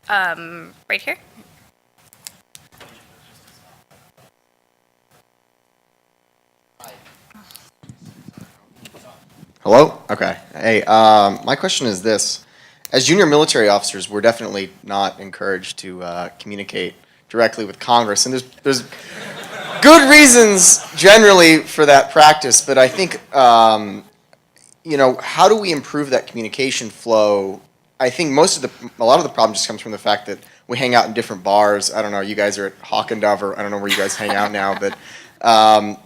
Right here. Hello? Okay. Hey, my question is this. As junior military officers, we're definitely not encouraged to communicate directly with Congress, and there's good reasons generally for that practice, but I think, how do we improve that communication flow? I think a lot of the problem just comes from the fact that we hang out in different bars. I don't know, you guys are at Hawk and Dove, or I don't know where you guys hang out now, but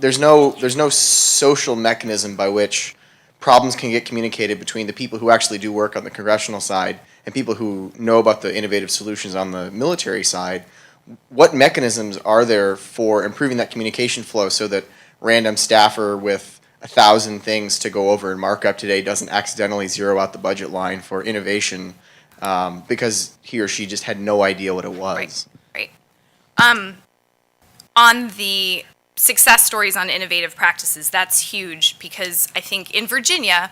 there's no social mechanism by which problems can get communicated between the people who actually do work on the congressional side and people who know about the innovative solutions on the military side. What mechanisms are there for improving that communication flow so that random staffer with 1,000 things to go over and mark up today doesn't accidentally zero out the budget line for innovation because he or she just had no idea what it was? Right. On the success stories on innovative practices, that's huge because I think in Virginia,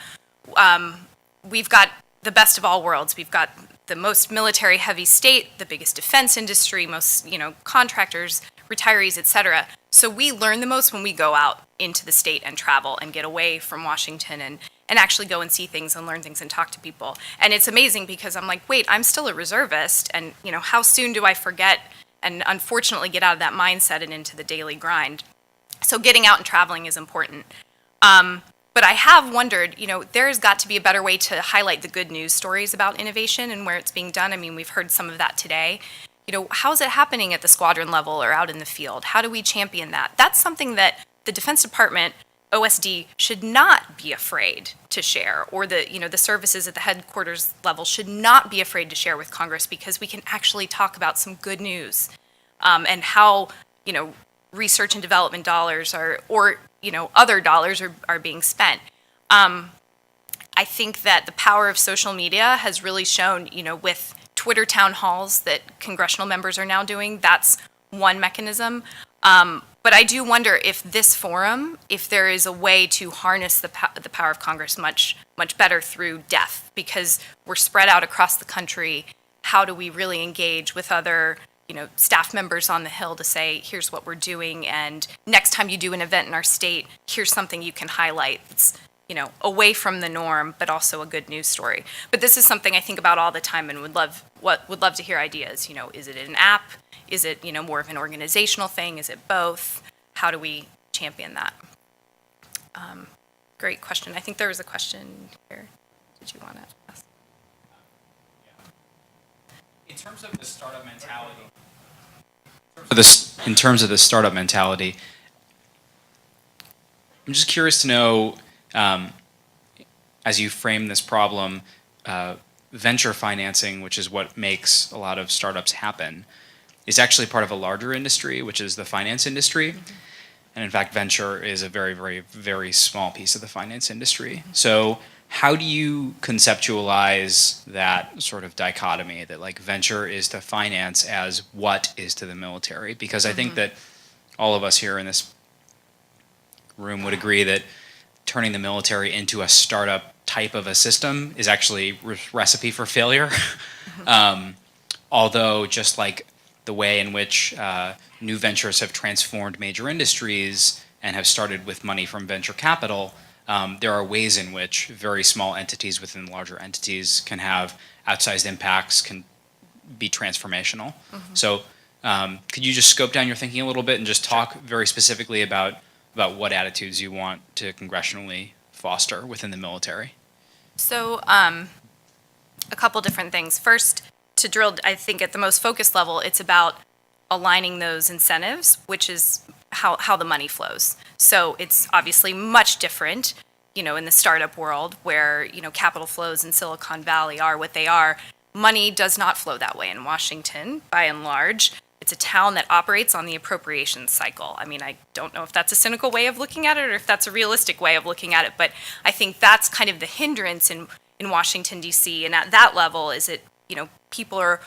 we've got the best of all worlds. We've got the most military heavy state, the biggest defense industry, most, contractors, retirees, et cetera. So we learn the most when we go out into the state and travel and get away from Washington and actually go and see things and learn things and talk to people. And it's amazing because I'm like, wait, I'm still a reservist, and how soon do I forget and unfortunately get out of that mindset and into the daily grind? So getting out and traveling is important. But I have wondered, there's got to be a better way to highlight the good news stories about innovation and where it's being done. I mean, we've heard some of that today. How's it happening at the squadron level or out in the field? How do we champion that? That's something that the Defense Department, OSD, should not be afraid to share, or the services at the headquarters level should not be afraid to share with Congress, because we can actually talk about some good news, and how, research and development dollars or other dollars are being spent. I think that the power of social media has really shown, with Twitter town halls that congressional members are now doing, that's one mechanism. But I do wonder if this forum, if there is a way to harness the power of Congress much better through DEF, because we're spread out across the country. How do we really engage with other staff members on the Hill to say, here's what we're doing, and next time you do an event in our state, here's something you can highlight. It's, away from the norm, but also a good news story. But this is something I think about all the time and would love to hear ideas. Is it an app? Is it, more of an organizational thing? Is it both? How do we champion that? Great question. I think there was a question here. Did you want to ask? In terms of the startup mentality, I'm just curious to know, as you frame this problem, venture financing, which is what makes a lot of startups happen, is actually part of a larger industry, which is the finance industry. Mm-hmm. And in fact, venture is a very, very, very small piece of the finance industry. Mm-hmm. So how do you conceptualize that sort of dichotomy that like venture is to finance as what is to the military? Because I think that all of us here in this room would agree that turning the military into a startup type of a system is actually recipe for failure. Although just like the way in which new ventures have transformed major industries and have started with money from venture capital, there are ways in which very small entities within larger entities can have outsized impacts, can be transformational. Mm-hmm. So could you just scope down your thinking a little bit and just talk very specifically about what attitudes you want to congressionally foster within the military? So a couple different things. First, to drill, I think at the most focused level, it's about aligning those incentives, which is how the money flows. So it's obviously much different, in the startup world where, capital flows in Silicon Valley are what they are. Money does not flow that way in Washington, by and large. It's a town that operates on the appropriations cycle. I mean, I don't know if that's a cynical way of looking at it or if that's a realistic way of looking at it, but I think that's kind of the hindrance in Washington, D.C. And at that level is it, people are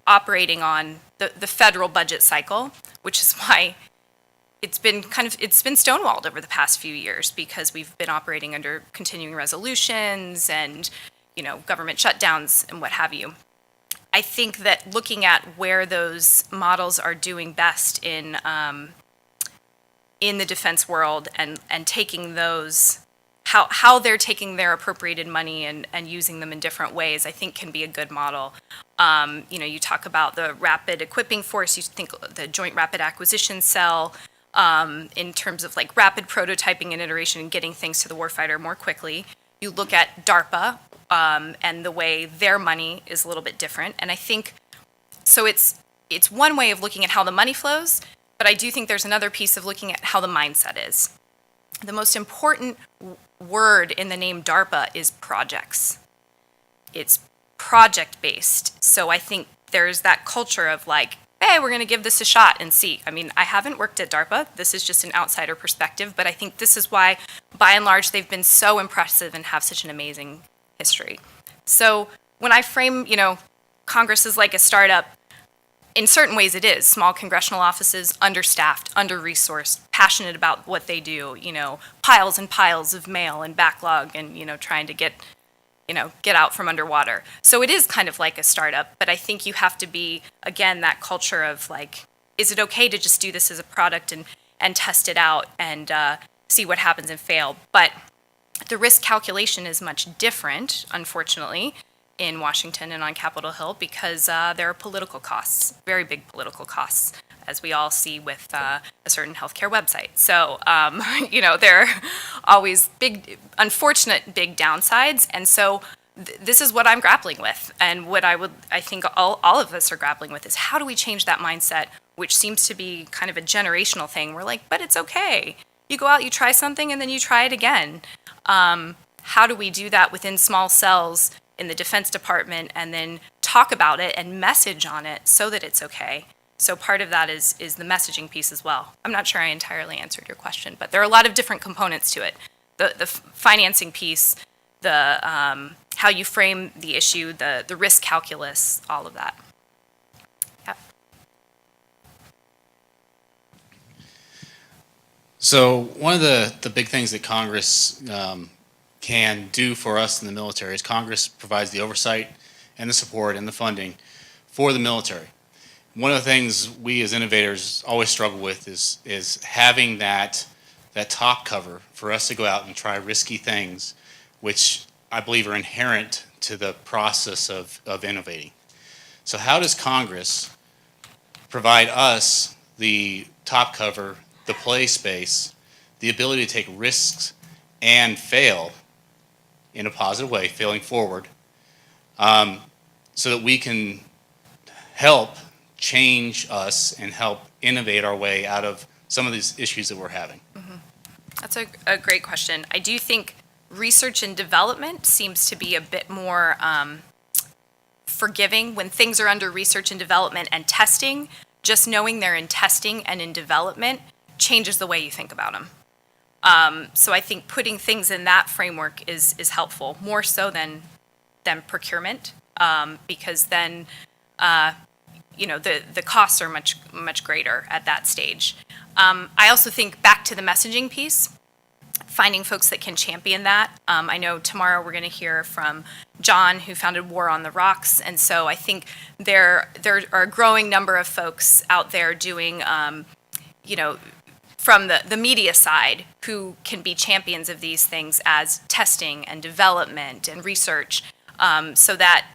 operating on the federal budget cycle, which is why it's been stonewalled over the past few years, because we've been operating under continuing resolutions and, government shutdowns and what have you. I think that looking at where those models are doing best in the defense world and taking those, how they're taking their appropriated money and using them in different ways, I think can be a good model. You talk about the Rapid Equipping Force, you think the Joint Rapid Acquisition Cell, in terms of like rapid prototyping and iteration and getting things to the warfighter more quickly. You look at DARPA and the way their money is a little bit different. And I think, so it's one way of looking at how the money flows, but I do think there's another piece of looking at how the mindset is. The most important word in the name DARPA is projects. It's project-based. So I think there's that culture of like, hey, we're going to give this a shot and see. I mean, I haven't worked at DARPA. This is just an outsider perspective, but I think this is why, by and large, they've been so impressive and have such an amazing history. So when I frame, Congress is like a startup, in certain ways it is. Small congressional offices, understaffed, under-resourced, passionate about what they do, piles and piles of mail and backlog and, trying to get out from underwater. So it is kind of like a startup, but I think you have to be, again, that culture of like, is it okay to just do this as a product and test it out and see what happens and fail? But the risk calculation is much different, unfortunately, in Washington and on Capitol Hill because there are political costs, very big political costs, as we all see with a certain healthcare website. So, there are always unfortunate big downsides. And so this is what I'm grappling with. And what I think all of us are grappling with is how do we change that mindset, which seems to be kind of a generational thing. We're like, but it's okay. You go out, you try something, and then you try it again. How do we do that within small cells in the Defense Department and then talk about it and message on it so that it's okay? So part of that is the messaging piece as well. I'm not sure I entirely answered your question, but there are a lot of different components to it. The financing piece, the how you frame the issue, the risk calculus, all of that. Yep. So one of the big things that Congress can do for us in the military is Congress provides the oversight and the support and the funding for the military. One of the things we as innovators always struggle with is having that top cover for us to go out and try risky things, which I believe are inherent to the process of innovating. So how does Congress provide us the top cover, the play space, the ability to take risks and fail in a positive way, failing forward, so that we can help change us and help innovate our way out of some of these issues that we're having? Mm-hmm. That's a great question. I do think research and development seems to be a bit more forgiving when things are under research and development and testing. Just knowing they're in testing and in development changes the way you think about them. So I think putting things in that framework is helpful, more so than procurement, because then the costs are much greater at that stage. I also think back to the messaging piece, finding folks that can champion that. I know tomorrow we're going to hear from John, who founded War on the Rocks, and so I think there are a growing number of folks out there doing, from the media side, who can be champions of these things as testing and development and research, so that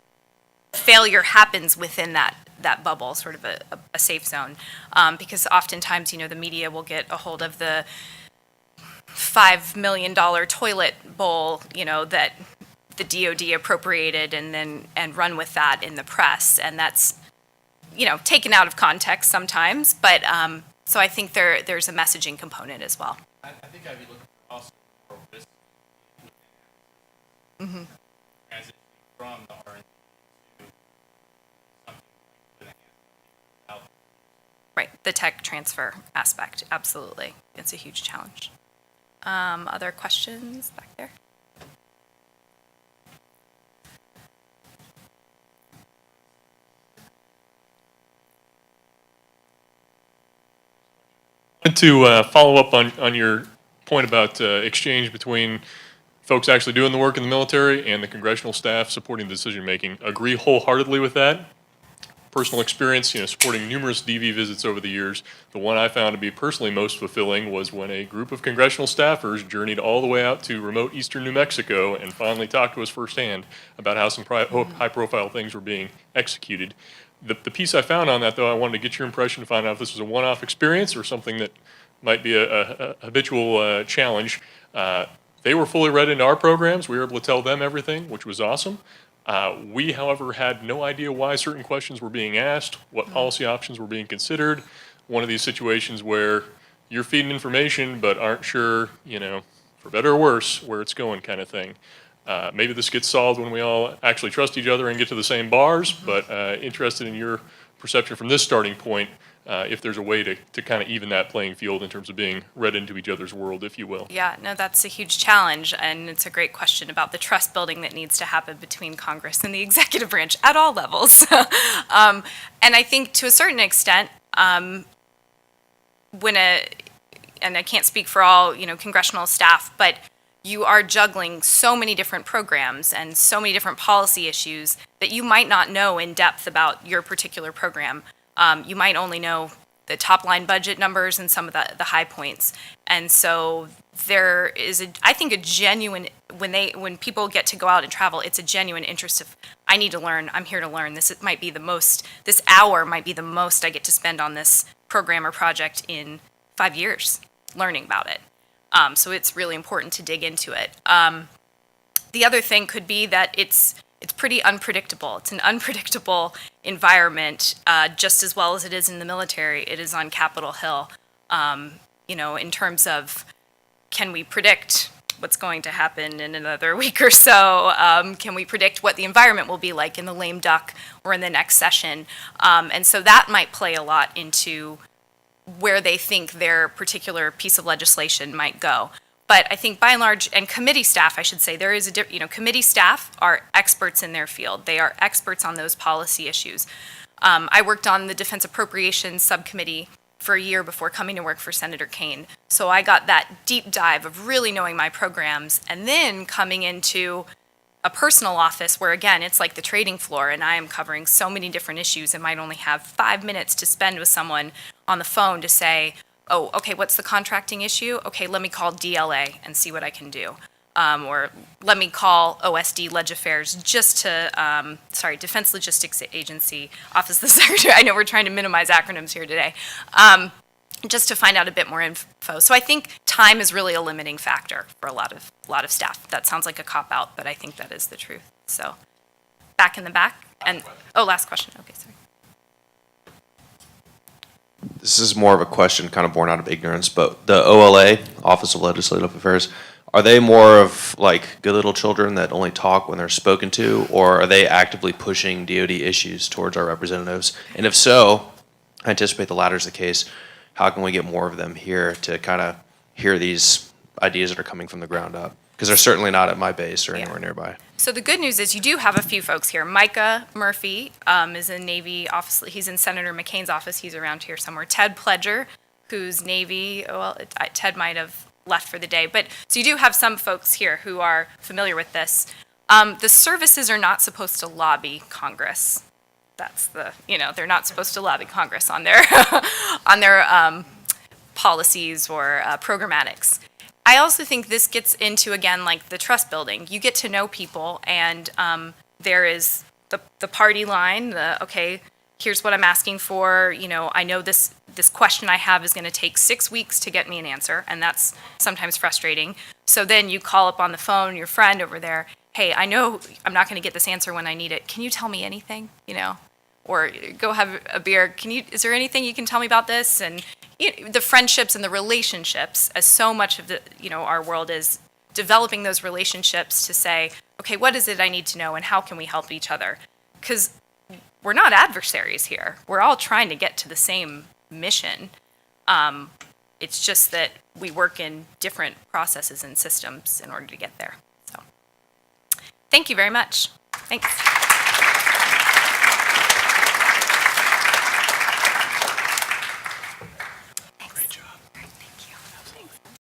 failure happens within that bubble, sort of a safe zone. Because oftentimes, the media will get a hold of the $5 million toilet bowl, that the DoD appropriated and run with that in the press. And that's, taken out of context sometimes. But so I think there's a messaging component as well. I think I'd be looking also for risk Mm-hmm. transitioning from the R&D to something like the hands out. Right, the tech transfer aspect, absolutely. It's a huge challenge. Other questions back there? To follow up on your point about exchange between folks actually doing the work in the military and the congressional staff supporting decision making, agree wholeheartedly with that. personal experience, supporting numerous DV visits over the years, the one I found to be personally most fulfilling was when a group of congressional staffers journeyed all the way out to remote eastern New Mexico and finally talked to us firsthand about how some high-profile things were being executed. The piece I found on that, though, I wanted to get your impression to find out if this was a one-off experience or something that might be a habitual challenge. They were fully read into our programs. We were able to tell them everything, which was awesome. We, however, had no idea why certain questions were being asked, what policy options were being considered. One of these situations where you're feeding information but aren't sure, for better or worse, where it's going kind of thing. Maybe this gets solved when we all actually trust each other and get to the same bars, but interested in your perception from this starting point, if there's a way to kind of even that playing field in terms of being read into each other's world, if you will. Yeah, no, that's a huge challenge, and it's a great question about the trust building that needs to happen between Congress and the executive branch at all levels. And I think to a certain extent, and I can't speak for all, congressional staff, but you are juggling so many different programs and so many different policy issues that you might not know in depth about your particular program. You might only know the top line budget numbers and some of the high points. And so there is I think a genuine, when people get to go out and travel, it's a genuine interest of, I need to learn, I'm here to learn. This hour might be the most I get to spend on this program or project in 5 years learning about it. So it's really important to dig into it. The other thing could be that it's pretty unpredictable. It's an unpredictable environment, just as well as it is in the military. It is on Capitol Hill. In terms of, can we predict what's going to happen in another week or so? Can we predict what the environment will be like in the lame duck or in the next session? And so that might play a lot into where they think their particular piece of legislation might go. But I think by and large, and committee staff, I should say, there is committee staff are experts in their field. They are experts on those policy issues. I worked on the Defense Appropriations Subcommittee for a year before coming to work for Senator Kaine. So I got that deep dive of really knowing my programs, and then coming into a personal office where, again, it's like the trading floor, and I am covering so many different issues and might only have 5 minutes to spend with someone on the phone to say, oh, okay, what's the contracting issue? Okay, let me call DLA and see what I can do. Or let me call OSD Leg Affairs Defense Logistics Agency, Office of the Secretary. I know we're trying to minimize acronyms here today, just to find out a bit more info. So I think time is really a limiting factor for a lot of staff. That sounds like a cop-out, but I think that is the truth. So back in the back. Last question. Okay, sorry. This is more of a question kind of born out of ignorance, but the OLA, Office of Legislative Affairs, are they more of like good little children that only talk when they're spoken to, or are they actively pushing DoD issues towards our representatives? And if so, I anticipate the latter is the case. How can we get more of them here to kind of hear these ideas that are coming from the ground up? Because they're certainly not at my base or anywhere nearby. So the good news is you do have a few folks here. Micah Murphy is in Navy office. He's in Senator McCain's office. He's around here somewhere. Ted Pledger, who's Navy. Ted might have left for the day. But so you do have some folks here who are familiar with this. The services are not supposed to lobby Congress. That's they're not supposed to lobby Congress on their policies or programmatics. I also think this gets into, again, like the trust building. You get to know people, and there is the party line, okay, here's what I'm asking for. I know this question I have is going to take 6 weeks to get me an answer, and that's sometimes frustrating. So then you call up on the phone your friend over there, hey, I know I'm not going to get this answer when I need it. Can you tell me anything? Or go have a beer. Is there anything you can tell me about this? And the friendships and the relationships, as so much of our world is developing those relationships to say, okay, what is it I need to know and how can we help each other? Because we're not adversaries here. We're all trying to get to the same mission. It's just that we work in different processes and systems in order to get there. So thank you very much. Thanks.